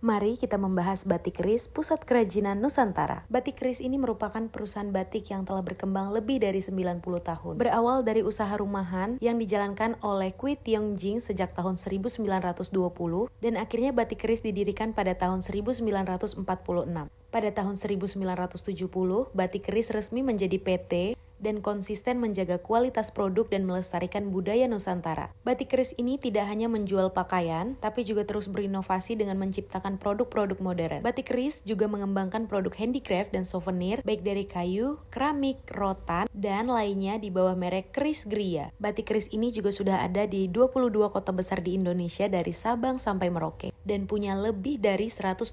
Mari kita membahas Batik Keris, Pusat Kerajinan Nusantara. Batik Keris ini merupakan perusahaan batik yang telah berkembang lebih dari 90 tahun. Berawal dari usaha rumahan yang dijalankan oleh Kwi Tiong Jing sejak tahun 1920 dan akhirnya Batik Keris didirikan pada tahun 1946. Pada tahun 1970, Batik Keris resmi menjadi PT dan konsisten menjaga kualitas produk dan melestarikan budaya Nusantara. Batik Keris ini tidak hanya menjual pakaian, tapi juga terus berinovasi dengan menciptakan produk-produk modern. Batik Keris juga mengembangkan produk handicraft dan souvenir, baik dari kayu, keramik, rotan, dan lainnya di bawah merek Keris Gria. Batik Keris ini juga sudah ada di 22 kota besar di Indonesia dari Sabang sampai Merauke, dan punya lebih dari 125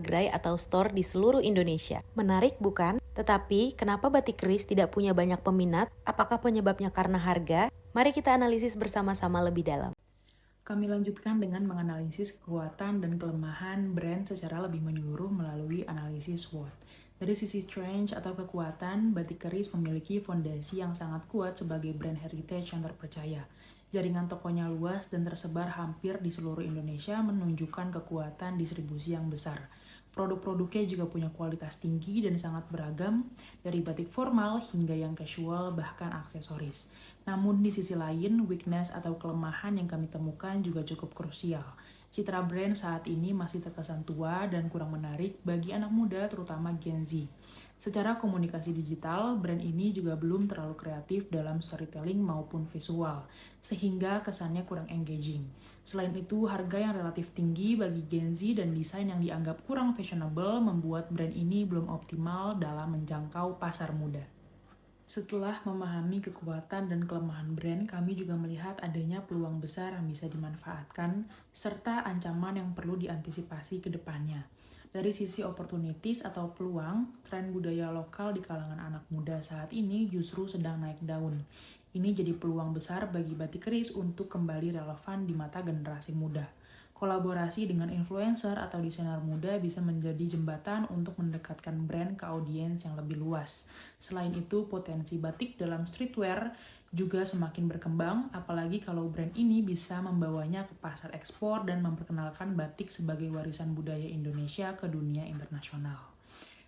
gerai atau store di seluruh Indonesia. Menarik bukan? Tetapi, kenapa Batik Keris tidak punya banyak peminat? Apakah penyebabnya karena harga? Mari kita analisis bersama-sama lebih dalam. Kami lanjutkan dengan menganalisis kekuatan dan kelemahan brand secara lebih menyeluruh melalui analisis SWOT. Dari sisi strength atau kekuatan, Batik Keris memiliki fondasi yang sangat kuat sebagai brand heritage yang terpercaya. Jaringan tokonya luas dan tersebar hampir di seluruh Indonesia menunjukkan kekuatan distribusi yang besar. Produk-produknya juga punya kualitas tinggi dan sangat beragam, dari batik formal hingga yang casual bahkan aksesoris. Namun di sisi lain, weakness atau kelemahan yang kami temukan juga cukup krusial. Citra brand saat ini masih terkesan tua dan kurang menarik bagi anak muda terutama Gen Z. Secara komunikasi digital, brand ini juga belum terlalu kreatif dalam storytelling maupun visual, sehingga kesannya kurang engaging. Selain itu, harga yang relatif tinggi bagi Gen Z dan desain yang dianggap kurang fashionable membuat brand ini belum optimal dalam menjangkau pasar muda. Setelah memahami kekuatan dan kelemahan brand, kami juga melihat adanya peluang besar yang bisa dimanfaatkan, serta ancaman yang perlu diantisipasi ke depannya. Dari sisi opportunities atau peluang, tren budaya lokal di kalangan anak muda saat ini justru sedang naik daun. Ini jadi peluang besar bagi Batik Keris untuk kembali relevan di mata generasi muda. Kolaborasi dengan influencer atau desainer muda bisa menjadi jembatan untuk mendekatkan brand ke audiens yang lebih luas. Selain itu, potensi batik dalam streetwear juga semakin berkembang, apalagi kalau brand ini bisa membawanya ke pasar ekspor dan memperkenalkan batik sebagai warisan budaya Indonesia ke dunia internasional.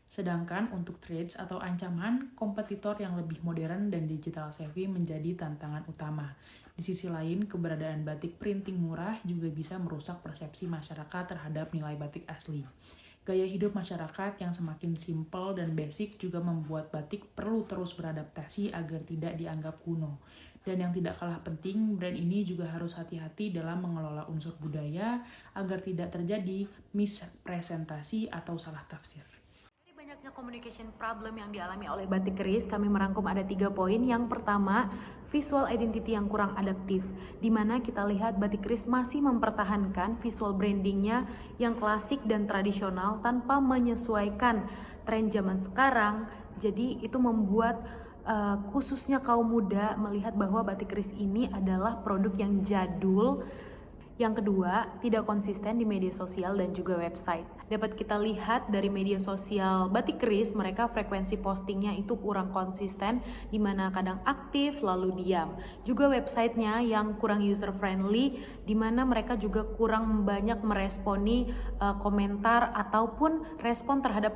Sedangkan untuk threats atau ancaman, kompetitor yang lebih modern dan digital savvy menjadi tantangan utama. Di sisi lain, keberadaan batik printing murah juga bisa merusak persepsi masyarakat terhadap nilai batik asli. Gaya hidup masyarakat yang semakin simpel dan basic juga membuat batik perlu terus beradaptasi agar tidak dianggap kuno. Dan yang tidak kalah penting, brand ini juga harus hati-hati dalam mengelola unsur budaya agar tidak terjadi mispresentasi atau salah tafsir. Banyaknya communication problem yang dialami oleh Batik Keris, kami merangkum ada 3 poin. Yang pertama, visual identity yang kurang adaptif, di mana kita lihat Batik Keris masih mempertahankan visual brandingnya yang klasik dan tradisional tanpa menyesuaikan tren zaman sekarang. Jadi itu membuat khususnya kaum muda melihat bahwa Batik Keris ini adalah produk yang jadul. Yang kedua, tidak konsisten di media sosial dan juga website. Dapat kita lihat dari media sosial Batik Keris, mereka frekuensi postingnya itu kurang konsisten, di mana kadang aktif lalu diam. Juga websitenya yang kurang user friendly, di mana mereka juga kurang banyak meresponi komentar ataupun respon terhadap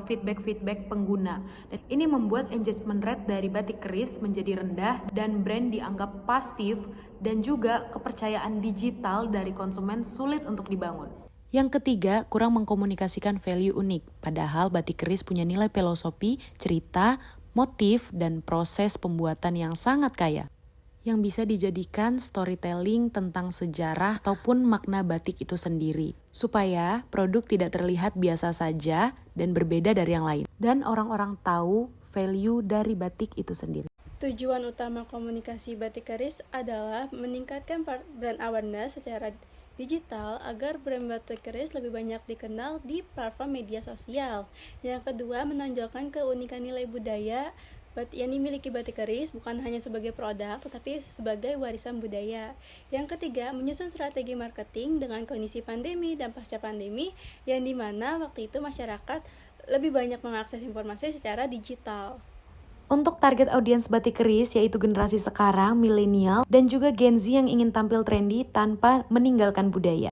feedback pengguna. Dan ini membuat engagement rate dari Batik Keris menjadi rendah dan brand dianggap pasif, dan juga kepercayaan digital dari konsumen sulit untuk dibangun. Yang ketiga, kurang mengkomunikasikan value unik. Padahal Batik Keris punya nilai filosofi, cerita, motif, dan proses pembuatan yang sangat kaya, yang bisa dijadikan storytelling tentang sejarah ataupun makna batik itu sendiri, supaya produk tidak terlihat biasa saja dan berbeda dari yang lain, dan orang-orang tahu value dari batik itu sendiri. Tujuan utama komunikasi Batik Keris adalah meningkatkan brand awareness secara digital agar brand Batik Keris lebih banyak dikenal di platform media sosial. Yang kedua, menonjolkan keunikan nilai budaya yang dimiliki Batik Keris bukan hanya sebagai produk tetapi sebagai warisan budaya. Yang ketiga, menyusun strategi marketing dengan kondisi pandemi dan pasca pandemi yang dimana waktu itu masyarakat lebih banyak mengakses informasi secara digital. Untuk target audiens Batik Keris yaitu generasi sekarang, milenial, dan juga Gen Z yang ingin tampil trendy tanpa meninggalkan budaya.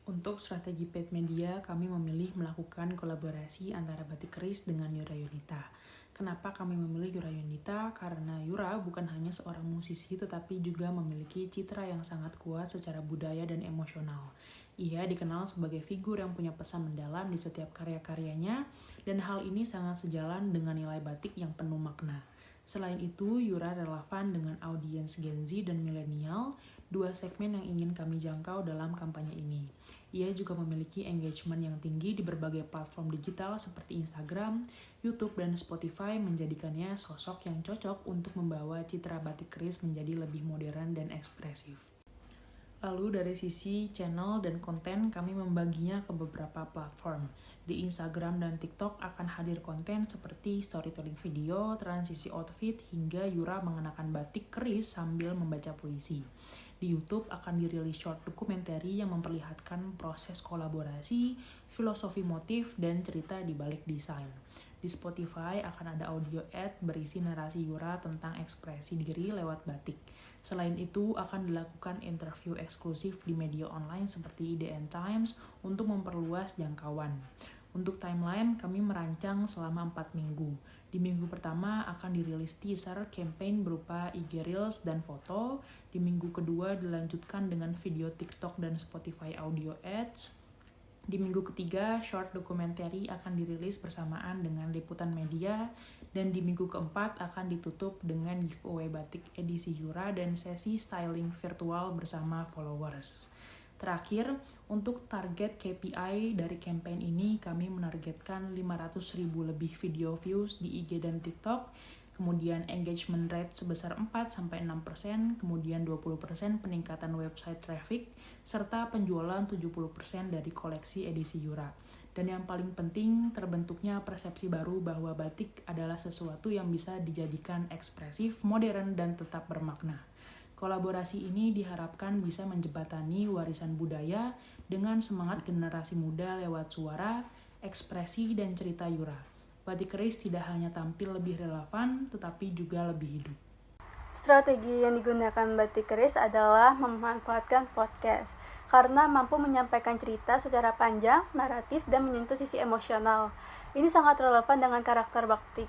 Untuk strategi paid media, kami memilih melakukan kolaborasi antara Batik Keris dengan Yura Yunita. Kenapa kami memilih Yura Yunita? Karena Yura bukan hanya seorang musisi tetapi juga memiliki citra yang sangat kuat secara budaya dan emosional. Ia dikenal sebagai figur yang punya pesan mendalam di setiap karya-karyanya dan hal ini sangat sejalan dengan nilai batik yang penuh makna. Selain itu, Yura relevan dengan audiens Gen Z dan milenial, dua segmen yang ingin kami jangkau dalam kampanye ini. Ia juga memiliki engagement yang tinggi di berbagai platform digital seperti Instagram, YouTube, dan Spotify menjadikannya sosok yang cocok untuk membawa citra Batik Keris menjadi lebih modern dan ekspresif. Lalu dari sisi channel dan konten, kami membaginya ke beberapa platform. Di Instagram dan TikTok akan hadir konten seperti storytelling video, transisi outfit, hingga Yura mengenakan batik keris sambil membaca puisi. Di YouTube akan dirilis short dokumentari yang memperlihatkan proses kolaborasi, filosofi motif, dan cerita di balik desain. Di Spotify akan ada audio ad berisi narasi Yura tentang ekspresi diri lewat batik. Selain itu, akan dilakukan interview eksklusif di media online seperti The End Times untuk memperluas jangkauan. Untuk timeline, kami merancang selama 4 minggu. Di minggu pertama akan dirilis teaser campaign berupa IG Reels dan foto. Di minggu kedua dilanjutkan dengan video TikTok dan Spotify audio ads. Di minggu ketiga, short documentary akan dirilis bersamaan dengan liputan media. Dan di minggu keempat akan ditutup dengan giveaway batik edisi Yura dan sesi styling virtual bersama followers. Terakhir, untuk target KPI dari campaign ini, kami menargetkan 500.000 lebih video views di IG dan TikTok, kemudian engagement rate sebesar 4-6%, kemudian 20% peningkatan website traffic, serta penjualan 70% dari koleksi edisi Yura. Dan yang paling penting, terbentuknya persepsi baru bahwa batik adalah sesuatu yang bisa dijadikan ekspresif, modern, dan tetap bermakna. Kolaborasi ini diharapkan bisa menjembatani warisan budaya dengan semangat generasi muda lewat suara, ekspresi, dan cerita Yura. Batik Keris tidak hanya tampil lebih relevan, tetapi juga lebih hidup. Strategi yang digunakan Batik Keris adalah memanfaatkan podcast karena mampu menyampaikan cerita secara panjang, naratif, dan menyentuh sisi emosional. Ini sangat relevan dengan karakter Batik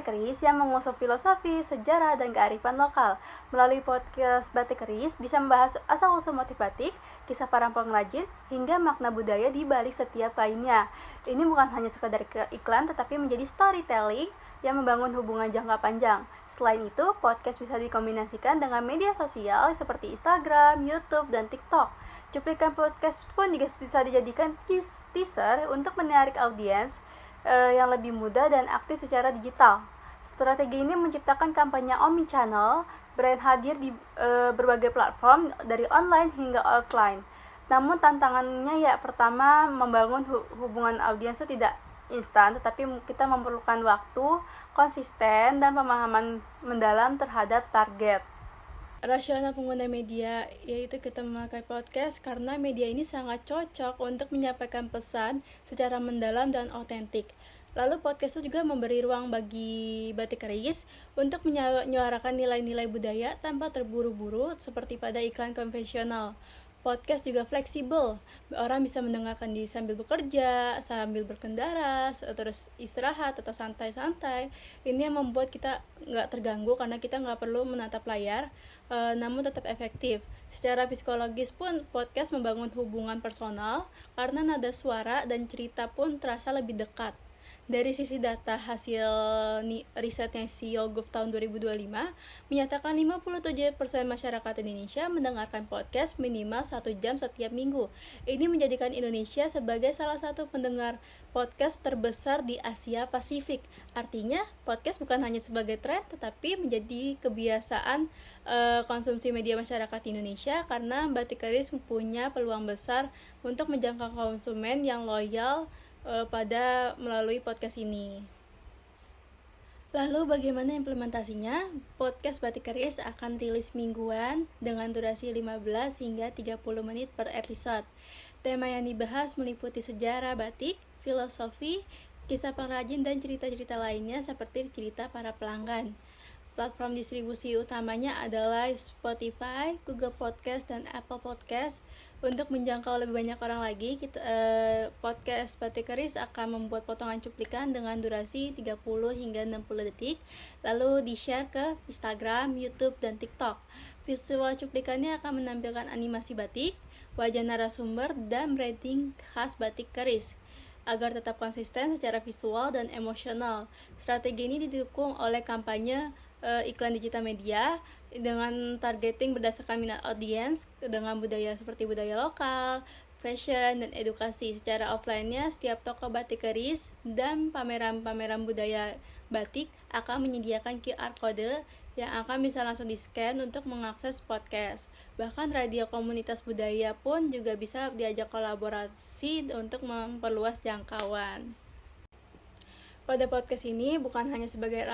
Keris yang mengusung filosofi, sejarah, dan kearifan lokal. Melalui podcast Batik Keris bisa membahas asal-usul motif batik, kisah para pengrajin, hingga makna budaya di balik setiap kainnya. Ini bukan hanya sekadar iklan, tetapi menjadi storytelling yang membangun hubungan jangka panjang. Selain itu, podcast bisa dikombinasikan dengan media sosial seperti Instagram, YouTube, dan TikTok. Cuplikan podcast pun juga bisa dijadikan teaser untuk menarik audiens yang lebih muda dan aktif secara digital. Strategi ini menciptakan kampanye omnichannel, brand hadir di berbagai platform dari online hingga offline. Namun tantangannya pertama membangun hubungan audiens itu tidak instan, tetapi kita memerlukan waktu, konsisten, dan pemahaman mendalam terhadap target. Rasional pengguna media, yaitu kita memakai podcast karena media ini sangat cocok untuk menyampaikan pesan secara mendalam dan otentik. Lalu podcast itu juga memberi ruang bagi Batik Keris untuk menyuarakan nilai-nilai budaya tanpa terburu-buru seperti pada iklan konvensional. Podcast juga fleksibel, orang bisa mendengarkan sambil bekerja, sambil berkendara, terus istirahat atau santai-santai. Ini yang membuat kita nggak terganggu karena kita nggak perlu menatap layar, namun tetap efektif. Secara psikologis pun podcast membangun hubungan personal karena nada suara dan cerita pun terasa lebih dekat. Dari sisi data hasil risetnya YouGov tahun 2025 menyatakan 57% masyarakat Indonesia mendengarkan podcast minimal 1 jam setiap minggu. Ini menjadikan Indonesia sebagai salah satu pendengar podcast terbesar di Asia Pasifik. Artinya podcast bukan hanya sebagai tren tetapi menjadi kebiasaan konsumsi media masyarakat Indonesia karena Batik Keris punya peluang besar untuk menjangkau konsumen yang loyal pada melalui podcast ini. Lalu bagaimana implementasinya? Podcast Batik Keris akan rilis mingguan dengan durasi 15 hingga 30 menit per episode. Tema yang dibahas meliputi sejarah batik, filosofi, kisah pengrajin, dan cerita-cerita lainnya seperti cerita para pelanggan. Platform distribusi utamanya adalah Spotify, Google Podcast, dan Apple Podcast. Untuk menjangkau lebih banyak orang lagi, podcast Batik Keris akan membuat potongan cuplikan dengan durasi 30 hingga 60 detik, lalu di-share ke Instagram, YouTube, dan TikTok. Visual cuplikannya akan menampilkan animasi batik, wajah narasumber, dan branding khas Batik Keris agar tetap konsisten secara visual dan emosional. Strategi ini didukung oleh kampanye iklan digital media dengan targeting berdasarkan minat audiens dengan budaya seperti budaya lokal, fashion, dan edukasi. Secara offline-nya, setiap toko batik keris dan pameran-pameran budaya batik akan menyediakan QR code yang akan bisa langsung di-scan untuk mengakses podcast. Bahkan radio komunitas budaya pun juga bisa diajak kolaborasi untuk memperluas jangkauan. Pada podcast ini bukan hanya sebagai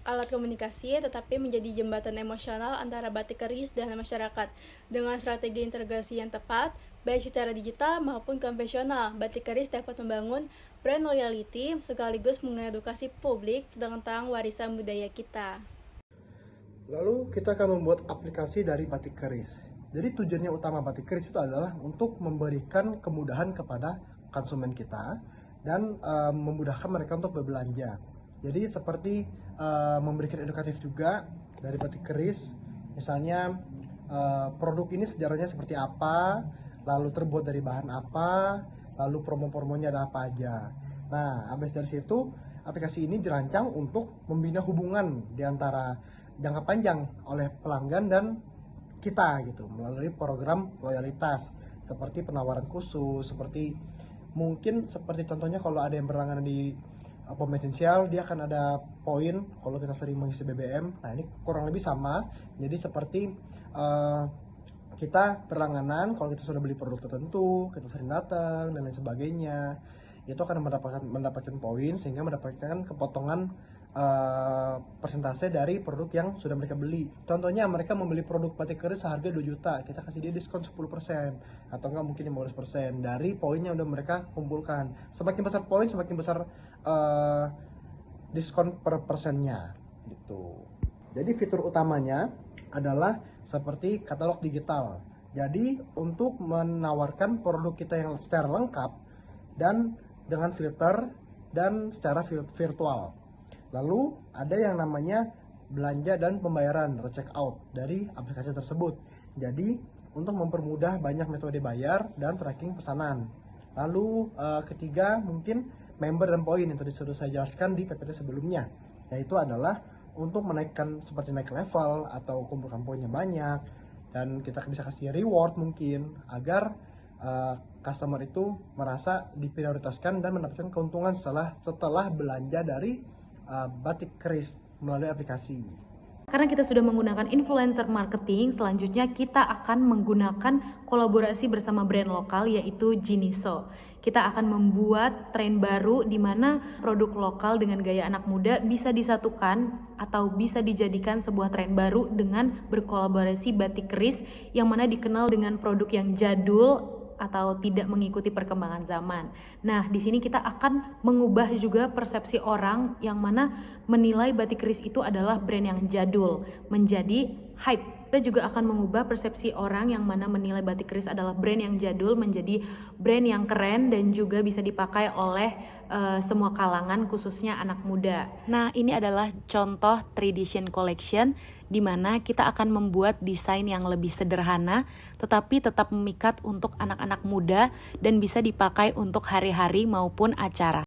alat komunikasi, tetapi menjadi jembatan emosional antara batik keris dan masyarakat. Dengan strategi integrasi yang tepat, baik secara digital maupun konvensional, batik keris dapat membangun brand loyalty sekaligus mengedukasi publik tentang warisan budaya kita. Lalu kita akan membuat aplikasi dari batik keris. Jadi tujuannya utama batik keris itu adalah untuk memberikan kemudahan kepada konsumen kita dan memudahkan mereka untuk berbelanja. Jadi seperti memberikan edukatif juga dari batik keris, misalnya produk ini sejarahnya seperti apa, lalu terbuat dari bahan apa, lalu promo-promonya ada apa aja. Nah, habis dari situ aplikasi ini dirancang untuk membina hubungan di antara jangka panjang oleh pelanggan dan kita gitu melalui program loyalitas seperti penawaran khusus, seperti mungkin seperti contohnya kalau ada yang berlangganan di pom bensin Shell, dia akan ada poin kalau kita sering mengisi BBM. Nah, ini kurang lebih sama. Jadi seperti kita berlangganan kalau kita sudah beli produk tertentu, kita sering datang dan lain sebagainya, itu akan mendapatkan poin sehingga mendapatkan kepotongan persentase dari produk yang sudah mereka beli. Contohnya mereka membeli produk batik keris seharga 2 juta, kita kasih dia diskon 10% atau enggak mungkin 15% dari poinnya udah mereka kumpulkan. Semakin besar poin, semakin besar diskon per persennya gitu. Jadi fitur utamanya adalah seperti katalog digital. Jadi untuk menawarkan produk kita yang secara lengkap dan dengan filter dan secara virtual. Lalu ada yang namanya belanja dan pembayaran atau check out dari aplikasi tersebut. Jadi untuk mempermudah banyak metode bayar dan tracking pesanan. Lalu ketiga mungkin member dan poin yang tadi sudah saya jelaskan di PPT sebelumnya, yaitu adalah untuk menaikkan seperti naik level atau kumpulkan poinnya banyak, dan kita bisa kasih reward mungkin agar customer itu merasa diprioritaskan dan mendapatkan keuntungan setelah belanja dari batik keris melalui aplikasi. Karena kita sudah menggunakan influencer marketing, selanjutnya kita akan menggunakan kolaborasi bersama brand lokal yaitu Jiniso. Kita akan membuat tren baru di mana produk lokal dengan gaya anak muda bisa disatukan atau bisa dijadikan sebuah tren baru dengan berkolaborasi batik keris yang mana dikenal dengan produk yang jadul atau tidak mengikuti perkembangan zaman. Nah, di sini kita akan mengubah juga persepsi orang yang mana menilai batik keris itu adalah brand yang jadul menjadi hype. Kita juga akan mengubah persepsi orang yang mana menilai batik keris adalah brand yang jadul menjadi brand yang keren dan juga bisa dipakai oleh semua kalangan, khususnya anak muda. Nah, ini adalah contoh Tradition Collection di mana kita akan membuat desain yang lebih sederhana tetapi tetap memikat untuk anak-anak muda dan bisa dipakai untuk hari-hari maupun acara.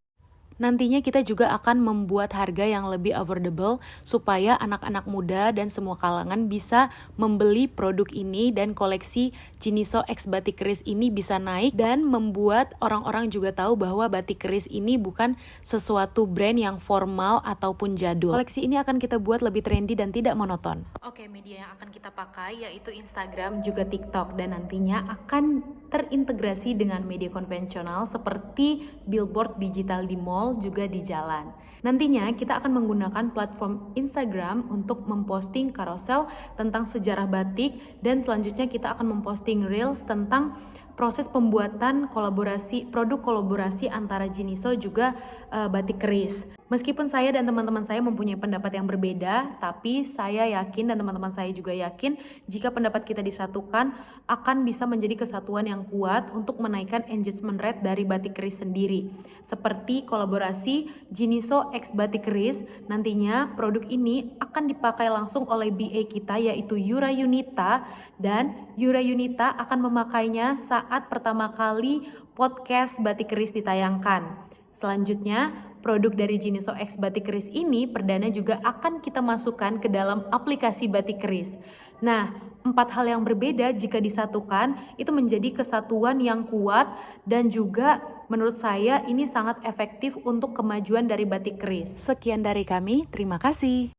Nantinya kita juga akan membuat harga yang lebih affordable supaya anak-anak muda dan semua kalangan bisa membeli produk ini dan koleksi Jiniso X Batik Keris ini bisa naik dan membuat orang-orang juga tahu bahwa batik keris ini bukan sesuatu brand yang formal ataupun jadul. Koleksi ini akan kita buat lebih trendy dan tidak monoton. Oke, media yang akan kita pakai yaitu Instagram juga TikTok dan nantinya akan terintegrasi dengan media konvensional seperti billboard digital di mall juga di jalan. Nantinya kita akan menggunakan platform Instagram untuk memposting carousel tentang sejarah batik dan selanjutnya kita akan memposting reels tentang proses pembuatan produk kolaborasi antara Jiniso juga batik keris. Meskipun saya dan teman-teman saya mempunyai pendapat yang berbeda, tapi saya yakin dan teman-teman saya juga yakin jika pendapat kita disatukan akan bisa menjadi kesatuan yang kuat untuk menaikkan engagement rate dari batik keris sendiri. Seperti kolaborasi Jiniso X Batik Keris, nantinya produk ini akan dipakai langsung oleh BA kita yaitu Yura Yunita, dan Yura Yunita akan memakainya saat pertama kali podcast Batik Keris ditayangkan. Selanjutnya, produk dari Jiniso X Batik Keris ini perdana juga akan kita masukkan ke dalam aplikasi Batik Keris. Nah, 4 hal yang berbeda jika disatukan itu menjadi kesatuan yang kuat dan juga menurut saya ini sangat efektif untuk kemajuan dari Batik Keris. Sekian dari kami, terima kasih.